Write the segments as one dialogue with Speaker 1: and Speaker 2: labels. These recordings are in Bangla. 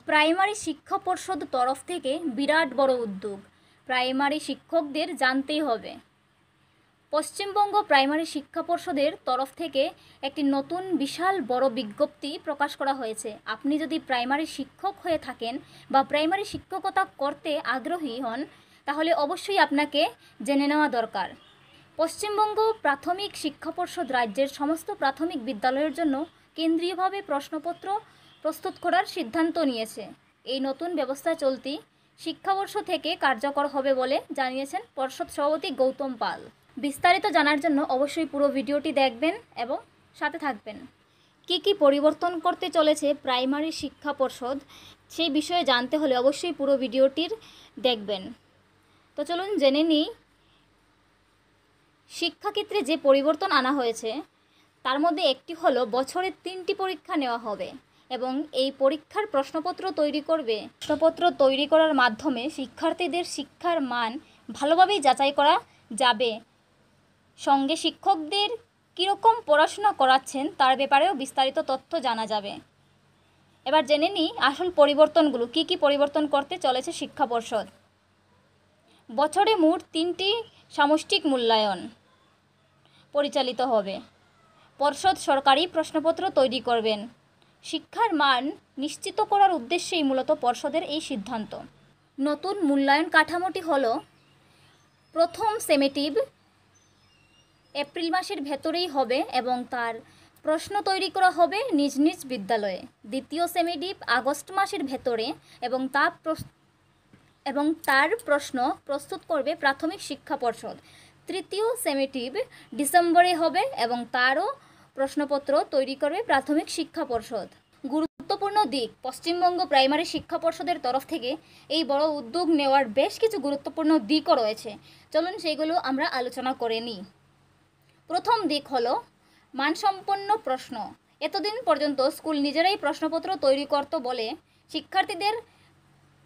Speaker 1: প্রাইমারি শিক্ষা পর্ষদ তরফ থেকে বিরাট বড় উদ্যোগ, প্রাইমারি শিক্ষকদের জানতেই হবে। পশ্চিমবঙ্গ প্রাইমারি শিক্ষা পর্ষদের তরফ থেকে একটি নতুন বিশাল বড় বিজ্ঞপ্তি প্রকাশ করা হয়েছে। আপনি যদি প্রাইমারি শিক্ষক হয়ে থাকেন বা প্রাইমারি শিক্ষকতা করতে আগ্রহী হন, তাহলে অবশ্যই আপনাকে জেনে নেওয়া দরকার। পশ্চিমবঙ্গ প্রাথমিক শিক্ষা পর্ষদ রাজ্যের সমস্ত প্রাথমিক বিদ্যালয়ের জন্য কেন্দ্রীয়ভাবে প্রশ্নপত্র প্রস্তুত করার সিদ্ধান্ত নিয়েছে। এই নতুন ব্যবস্থা চলতি শিক্ষাবর্ষ থেকে কার্যকর হবে বলে জানিয়েছেন পর্ষদ সভাপতি গৌতম পাল। বিস্তারিত জানার জন্য অবশ্যই পুরো ভিডিওটি দেখবেন এবং সাথে থাকবেন। কি পরিবর্তন করতে চলেছে প্রাইমারি শিক্ষা পর্ষদ, সেই বিষয়ে জানতে হলে অবশ্যই পুরো ভিডিওটির দেখবেন। তো চলুন জেনে নিই। শিক্ষাক্ষেত্রে যে পরিবর্তন আনা হয়েছে তার মধ্যে একটি হলো বছরে 3টি পরীক্ষা নেওয়া হবে এবং এই পরীক্ষার প্রশ্নপত্র তৈরি করার মাধ্যমে শিক্ষার্থীদের শিক্ষার মান ভালোভাবেই যাচাই করা যাবে। সঙ্গে শিক্ষকদের কীরকম পড়াশোনা করাচ্ছেন তার ব্যাপারেও বিস্তারিত তথ্য জানা যাবে। এবার জেনে নিই আসল পরিবর্তনগুলো, কি পরিবর্তন করতে চলেছে শিক্ষা পর্ষদ। বছরে মোট 3টি সামষ্টিক মূল্যায়ন পরিচালিত হবে। পর্ষদ সরকারি প্রশ্নপত্র তৈরি করবেন। শিক্ষার মান নিশ্চিত করার উদ্দেশ্যেই মূলত পর্ষদের এই সিদ্ধান্ত। নতুন মূল্যায়ন কাঠামোটি হলো, প্রথম সেমেটিভ এপ্রিল মাসের ভেতরেই হবে এবং তার প্রশ্ন তৈরি করা হবে নিজ নিজ বিদ্যালয়ে। দ্বিতীয় সেমেটিভ আগস্ট মাসের ভেতরে এবং তার প্রশ্ন প্রস্তুত করবে প্রাথমিক শিক্ষা পর্ষদ। তৃতীয় সেমেটিভ ডিসেম্বরে হবে এবং তারও প্রশ্নপত্র তৈরি করবে প্রাথমিক শিক্ষা পর্ষদ। গুরুত্বপূর্ণ দিক, পশ্চিমবঙ্গ প্রাইমারি শিক্ষা পর্ষদের তরফ থেকে এই বড় উদ্যোগ নেওয়ার বেশ কিছু গুরুত্বপূর্ণ দিকও রয়েছে। চলুন সেইগুলো আমরা আলোচনা করে নিই। প্রথম দিক হলো মানসম্পন্ন প্রশ্ন। এতদিন পর্যন্ত স্কুল নিজেরাই প্রশ্নপত্র তৈরি করত বলে শিক্ষার্থীদের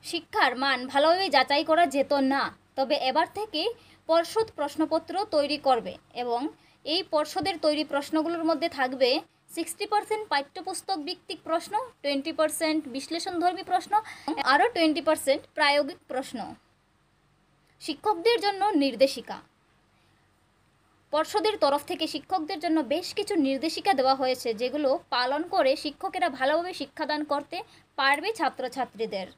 Speaker 1: শিক্ষার মান ভালোভাবে যাচাই করা যেত না। তবে এবার থেকে পর্ষদ প্রশ্নপত্র তৈরি করবে এবং এই পর্ষদের তৈরি প্রশ্নগুলোর মধ্যে থাকবে 60% পাঠ্যপুস্তক ভিত্তিক প্রশ্ন, 20% বিশ্লেষণধর্মী প্রশ্ন, আরও 20% প্রায়োগিক প্রশ্ন। শিক্ষকদের জন্য নির্দেশিকা। পর্ষদের তরফ থেকে শিক্ষকদের জন্য বেশ কিছু নির্দেশিকা দেওয়া হয়েছে, যেগুলো পালন করে শিক্ষকেরা ভালোভাবে শিক্ষাদান করতে পারবে ছাত্রছাত্রীদের।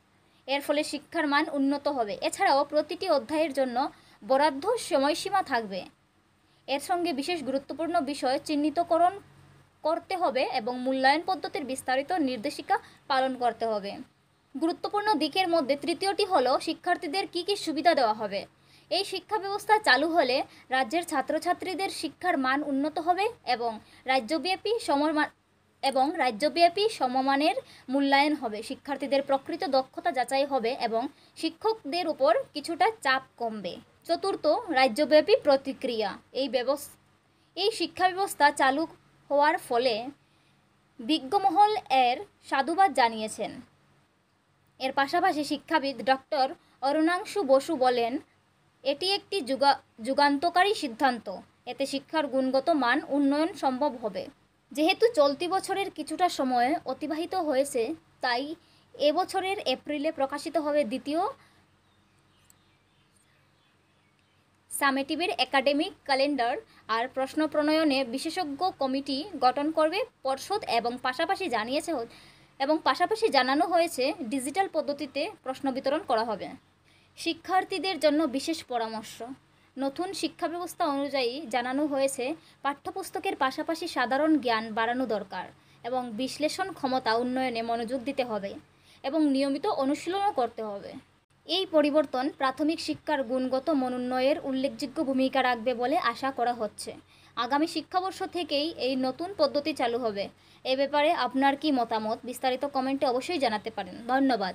Speaker 1: এর ফলে শিক্ষার মান উন্নত হবে। এছাড়াও প্রতিটি অধ্যায়ের জন্য বরাদ্দ সময়সীমা থাকবে। এর সঙ্গে বিশেষ গুরুত্বপূর্ণ বিষয় চিহ্নিতকরণ করতে হবে এবং মূল্যায়ন পদ্ধতির বিস্তারিত নির্দেশিকা পালন করতে হবে। গুরুত্বপূর্ণ দিকের মধ্যে তৃতীয়টি হলো শিক্ষার্থীদের কি সুবিধা দেওয়া হবে। এই শিক্ষা ব্যবস্থা চালু হলে রাজ্যের ছাত্রছাত্রীদের শিক্ষার মান উন্নত হবে এবং রাজ্যব্যাপী সমমানের মূল্যায়ন হবে। শিক্ষার্থীদের প্রকৃত দক্ষতা যাচাই হবে এবং শিক্ষকদের উপর কিছুটা চাপ কমবে। চতুর্থ, রাজ্যব্যাপী প্রতিক্রিয়া। এই শিক্ষা ব্যবস্থা চালু হওয়ার ফলে বিজ্ঞমহল এর সাধুবাদ জানিয়েছেন। এর পাশাপাশি শিক্ষাবিদ ডক্টর অরুণাংশু বসু বলেন, এটি একটি যুগান্তকারী সিদ্ধান্ত। এতে শিক্ষার গুণগত মান উন্নয়ন সম্ভব হবে। যেহেতু চলতি বছরের কিছুটা সময় অতিবাহিত হয়েছে, তাই এবছরের এপ্রিলে প্রকাশিত হবে দ্বিতীয় সামেটিভের একাডেমিক ক্যালেন্ডার। আর প্রশ্ন প্রণয়নে বিশেষজ্ঞ কমিটি গঠন করবে পর্ষদ এবং পাশাপাশি জানানো হয়েছে ডিজিটাল পদ্ধতিতে প্রশ্ন বিতরণ করা হবে। শিক্ষার্থীদের জন্য বিশেষ পরামর্শ। নতুন শিক্ষা ব্যবস্থা অনুযায়ী জানানো হয়েছে পাঠ্যপুস্তকের পাশাপাশি সাধারণ জ্ঞান বাড়ানো দরকার এবং বিশ্লেষণ ক্ষমতা উন্নয়নে মনোযোগ দিতে হবে এবং নিয়মিত অনুশীলনও করতে হবে। এই পরিবর্তন প্রাথমিক শিক্ষার গুণগত মান উন্নয়নের উল্লেখযোগ্য ভূমিকা রাখবে বলে আশা করা হচ্ছে। আগামী শিক্ষাবর্ষ থেকেই এই নতুন পদ্ধতি চালু হবে। এ ব্যাপারে আপনার কি মতামত, বিস্তারিত কমেন্টে অবশ্যই জানাতে পারেন। ধন্যবাদ।